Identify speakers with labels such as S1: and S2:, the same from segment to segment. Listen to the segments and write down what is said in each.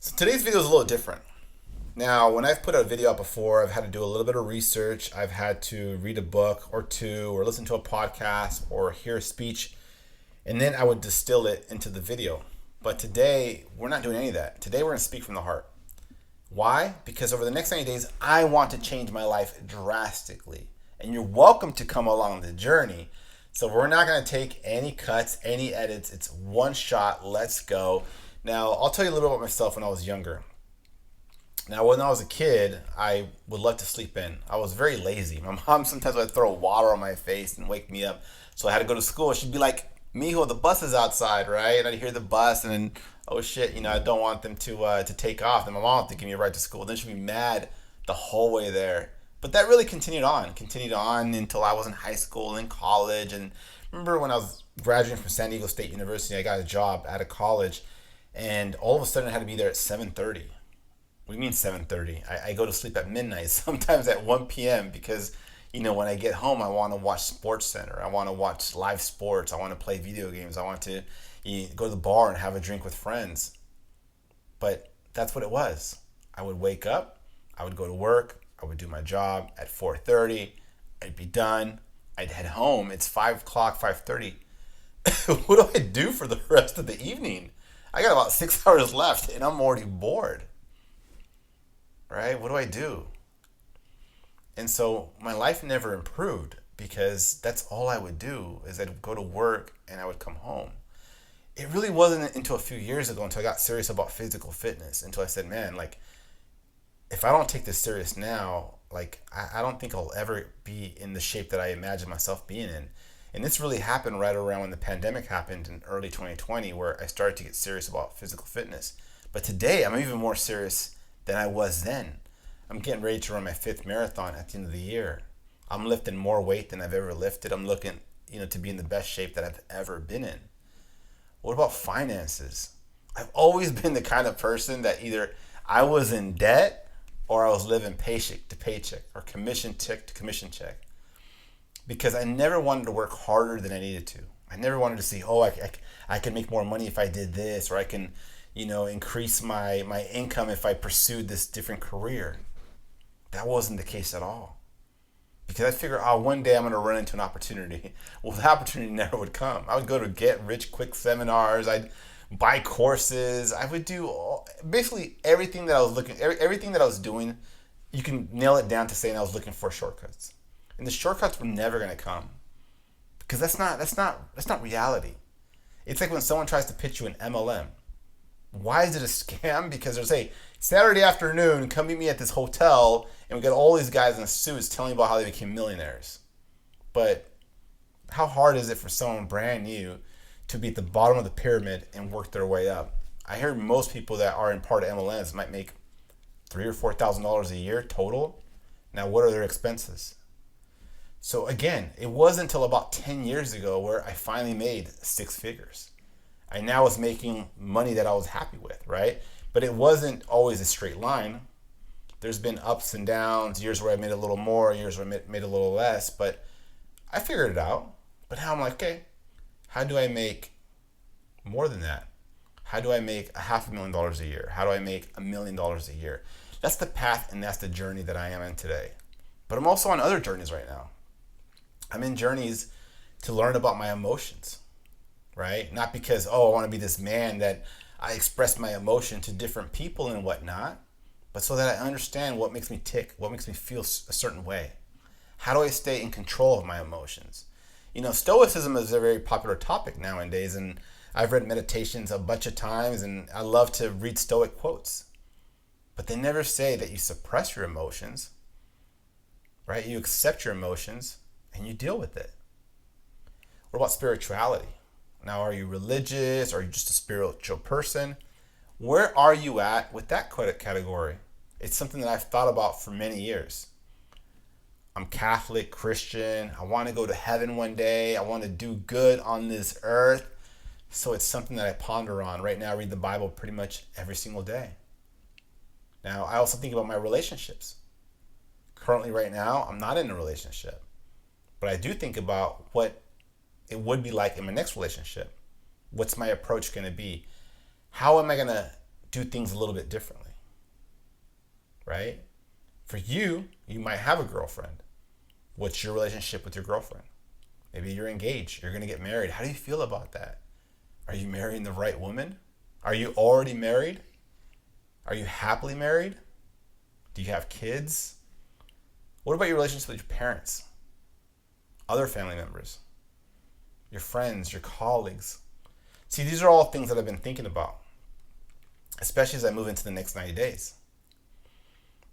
S1: So today's video is a little different. Now, when I've put a video up before, I've had to do a little bit of research. I've had to read a book or two, or listen to a podcast, or hear a speech, and then I would distill it into the video. But today, we're not doing any of that. Today, we're going to speak from the heart. Why? Because over the next 90 days, I want to change my life drastically. And you're welcome to come along the journey. So we're not going to take any cuts, any edits. It's one shot. Let's go. Now, I'll tell you a little about myself when I was younger. Now, when I was a kid, I would love to sleep in. I was very lazy. My mom sometimes would throw water on my face and wake me up. So I had to go to school. She'd be like, Mijo, the bus is outside, right? And I'd hear the bus and then, oh shit, I don't want them to take off. Then my mom would have to give me a ride to school. Then she'd be mad the whole way there. But that really continued on until I was in high school and college. And remember when I was graduating from San Diego State University, I got a job out of college, and all of a sudden I had to be there at 7:30. What do you mean 7:30? I go to sleep at midnight, sometimes at 1 p.m. because when I get home I want to watch Sports Center. I want to watch live sports. I want to play video games. I want to go to the bar and have a drink with friends. But that's what it was. I would wake up, I would go to work, I would do my job at 4:30. I'd be done. I'd head home. It's 5 o'clock, 5:30. What do I do for the rest of the evening? I got about 6 hours left and I'm already bored, right? What do I do? And so my life never improved because that's all I would do is I'd go to work and I would come home. It really wasn't until a few years ago until I got serious about physical fitness, until I said, man, like, if I don't take this serious now, like, I don't think I'll ever be in the shape that I imagine myself being in. And this really happened right around when the pandemic happened in early 2020, where I started to get serious about physical fitness. But today, I'm even more serious than I was then. I'm getting ready to run my fifth marathon at the end of the year. I'm lifting more weight than I've ever lifted. I'm looking, to be in the best shape that I've ever been in. What about finances? I've always been the kind of person that either I was in debt or I was living paycheck to paycheck or commission check to commission check, because I never wanted to work harder than I needed to. I never wanted to see, I can make more money if I did this, or I can, increase my income if I pursued this different career. That wasn't the case at all. Because I figured, one day I'm going to run into an opportunity. Well, the opportunity never would come. I would go to get rich quick seminars. I'd buy courses. I would do basically everything that I was everything that I was doing. You can nail it down to saying I was looking for shortcuts, and the shortcuts were never going to come, because that's not reality. It's like when someone tries to pitch you an MLM. Why is it a scam? Because they'll say, Saturday afternoon, come meet me at this hotel, and we got all these guys in suits telling you about how they became millionaires. But how hard is it for someone brand new to be at the bottom of the pyramid and work their way up? I hear most people that are in part of MLMs might make $3,000 or $4,000 a year total. Now, what are their expenses? So again, it wasn't until about 10 years ago where I finally made six figures. I now was making money that I was happy with, right? But it wasn't always a straight line. There's been ups and downs, years where I made a little more, years where I made a little less, but I figured it out. But now I'm like, okay, how do I make more than that? How do I make $500,000 a year? How do I make $1,000,000 a year? That's the path and that's the journey that I am in today. But I'm also on other journeys right now. I'm in journeys to learn about my emotions, right? Not because, I want to be this man that I express my emotion to different people and whatnot, but so that I understand what makes me tick, what makes me feel a certain way. How do I stay in control of my emotions? Stoicism is a very popular topic nowadays, and I've read Meditations a bunch of times, and I love to read Stoic quotes. But they never say that you suppress your emotions, right? You accept your emotions and you deal with it. What about spirituality? Now, are you religious? Are you just a spiritual person? Where are you at with that category? It's something that I've thought about for many years. I'm Catholic, Christian. I want to go to heaven one day. I want to do good on this earth. So it's something that I ponder on. Right now, I read the Bible pretty much every single day. Now, I also think about my relationships. Currently, right now, I'm not in a relationship. But I do think about what it would be like in my next relationship. What's my approach going to be? How am I going to do things a little bit differently, right? For you, you might have a girlfriend. What's your relationship with your girlfriend? Maybe you're engaged, you're going to get married. How do you feel about that? Are you marrying the right woman? Are you already married? Are you happily married? Do you have kids? What about your relationship with your parents? Other family members? Your friends, your colleagues? See, these are all things that I've been thinking about, especially as I move into the next 90 days.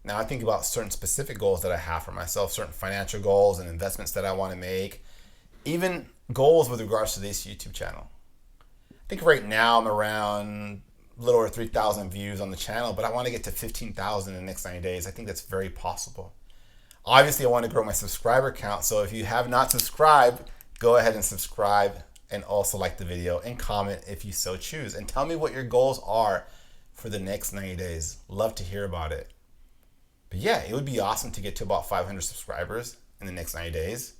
S1: Now I think about certain specific goals that I have for myself, certain financial goals and investments that I want to make, even goals with regards to this YouTube channel. I think right now I'm around a little over 3,000 views on the channel, but I want to get to 15,000 in the next 90 days. I think that's very possible. Obviously, I want to grow my subscriber count. So if you have not subscribed, go ahead and subscribe, and also like the video and comment if you so choose. And tell me what your goals are for the next 90 days. Love to hear about it. But yeah, it would be awesome to get to about 500 subscribers in the next 90 days.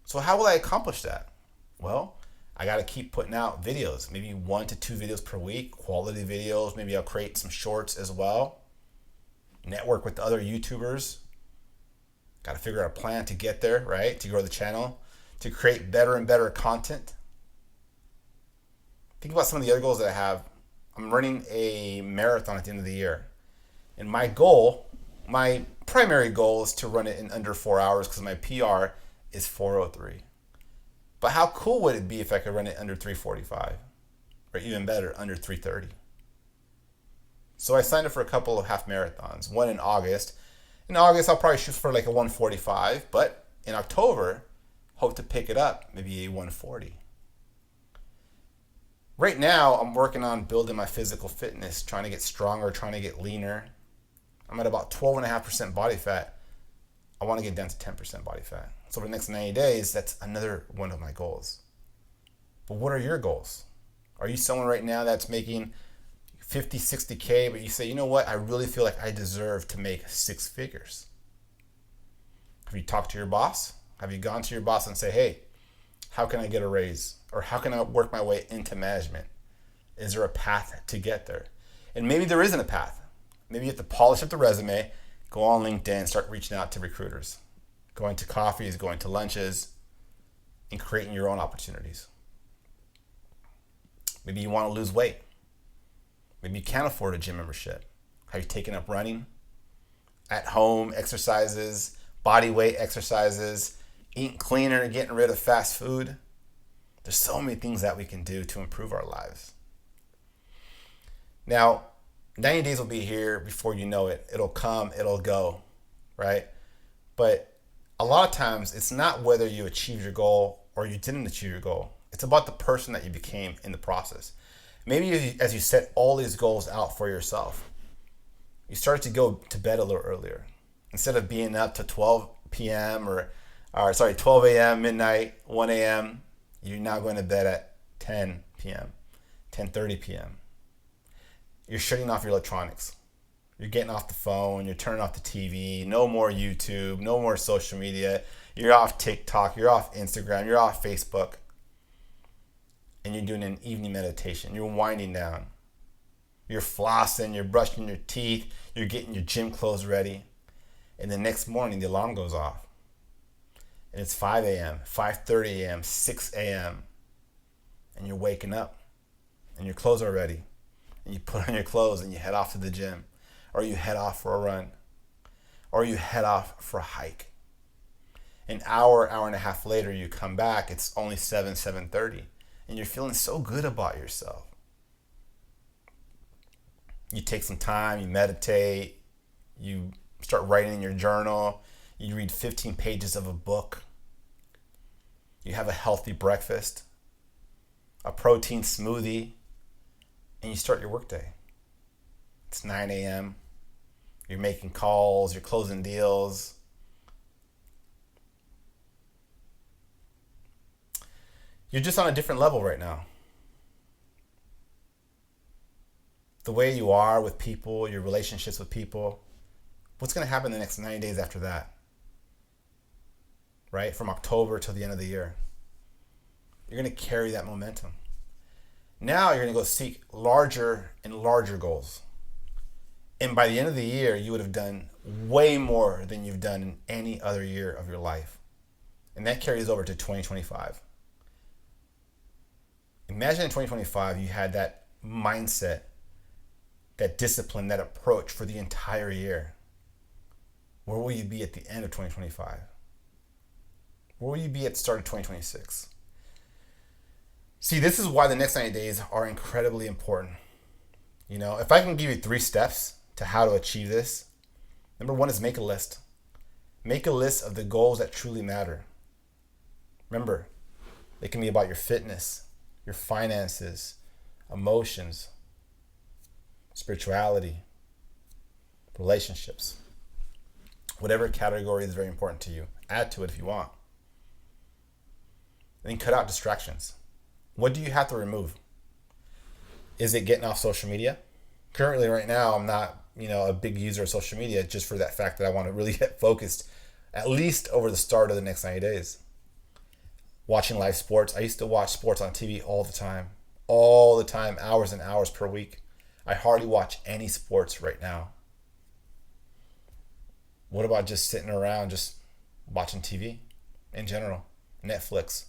S1: So how will I accomplish that? Well, I got to keep putting out videos, maybe 1 to 2 videos per week, quality videos. Maybe I'll create some shorts as well. Network with other YouTubers. Got to figure out a plan to get there, right? To grow the channel, to create better and better content. Think about some of the other goals that I have. I'm running a marathon at the end of the year. And my goal, my primary goal is to run it in under 4 hours because my PR is 4:03. But how cool would it be if I could run it under 3:45? Or even better, under 3:30? So I signed up for a couple of half marathons, one in August. In August, I'll probably shoot for like a 1:45, but in October, hope to pick it up, maybe a 1:40. Right now, I'm working on building my physical fitness, trying to get stronger, trying to get leaner. I'm at about 12.5% body fat. I want to get down to 10% body fat. So for the next 90 days, that's another one of my goals. But what are your goals? Are you someone right now that's making 50, 60K, but you say, you know what, I really feel like I deserve to make 6 figures? Have you talked to your boss? Have you gone to your boss and say, hey, how can I get a raise? Or how can I work my way into management? Is there a path to get there? And maybe there isn't a path. Maybe you have to polish up the resume, go on LinkedIn, start reaching out to recruiters, going to coffees, going to lunches, and creating your own opportunities. Maybe you want to lose weight. Maybe you can't afford a gym membership. Have you taken up running? At home exercises, body weight exercises, eating cleaner, getting rid of fast food. There's so many things that we can do to improve our lives. Now, 90 days will be here before you know it. It'll come, it'll go, right? But a lot of times it's not whether you achieve your goal or you didn't achieve your goal. It's about the person that you became in the process. Maybe as you set all these goals out for yourself, you started to go to bed a little earlier. Instead of being up to 12 p.m. 12 a.m., midnight, 1 a.m., you're now going to bed at 10 p.m., 10:30 p.m. You're shutting off your electronics. You're getting off the phone. You're turning off the TV. No more YouTube. No more social media. You're off TikTok. You're off Instagram. You're off Facebook. And you're doing an evening meditation. You're winding down. You're flossing. You're brushing your teeth. You're getting your gym clothes ready. And the next morning, the alarm goes off. And it's 5 a.m., 5:30 a.m., 6 a.m. And you're waking up. And your clothes are ready. And you put on your clothes and you head off to the gym. Or you head off for a run. Or you head off for a hike. An hour, hour and a half later, you come back. It's only 7:30. And you're feeling so good about yourself. You take some time, you meditate, you start writing in your journal, you read 15 pages of a book, you have a healthy breakfast, a protein smoothie, and you start your workday. It's 9 a.m., you're making calls, you're closing deals. You're just on a different level right now. The way you are with people, your relationships with people, what's going to happen the next 90 days after that? Right? From October till the end of the year. You're going to carry that momentum. Now you're going to go seek larger and larger goals. And by the end of the year, you would have done way more than you've done in any other year of your life. And that carries over to 2025. Imagine in 2025, you had that mindset, that discipline, that approach for the entire year. Where will you be at the end of 2025? Where will you be at the start of 2026? See, this is why the next 90 days are incredibly important. You know, if I can give you 3 steps to how to achieve this, number 1 is make a list. Make a list of the goals that truly matter. Remember, it can be about your fitness, your finances, emotions, spirituality, relationships. Whatever category is very important to you, add to it if you want. And then cut out distractions. What do you have to remove? Is it getting off social media? Currently, right now, I'm not, a big user of social media just for that fact that I want to really get focused, at least over the start of the next 90 days. Watching live sports. I used to watch sports on TV all the time, hours and hours per week. I hardly watch any sports right now. What about just sitting around, just watching TV in general? Netflix,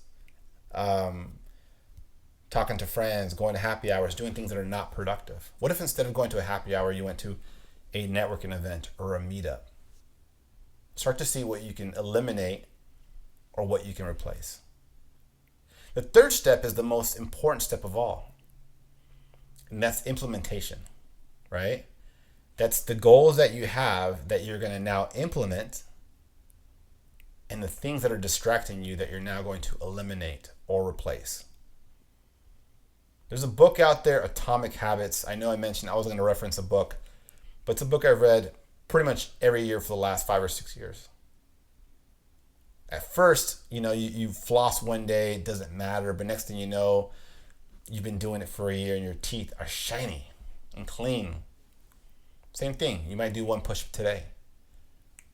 S1: talking to friends, going to happy hours, doing things that are not productive. What if instead of going to a happy hour, you went to a networking event or a meetup? Start to see what you can eliminate or what you can replace. The third step is the most important step of all, and that's implementation, right? That's the goals that you have that you're going to now implement, and the things that are distracting you that you're now going to eliminate or replace. There's a book out there, Atomic Habits. I know I mentioned I was going to reference a book, but it's a book I've read pretty much every year for the last 5 or 6 years. At first, you floss one day, it doesn't matter, but next thing you know, you've been doing it for a year and your teeth are shiny and clean. Same thing, you might do 1 push-up today,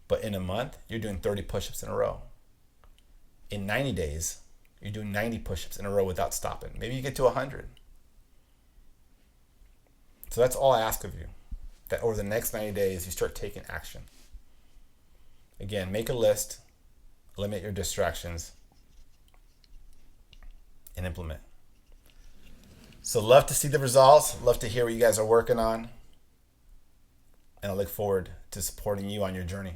S1: but in a month, you're doing 30 push-ups in a row. In 90 days, you're doing 90 push-ups in a row without stopping. Maybe you get to 100. So that's all I ask of you, that over the next 90 days, you start taking action. Again, make a list, limit your distractions, and implement. So love to see the results, love to hear what you guys are working on, and I look forward to supporting you on your journey.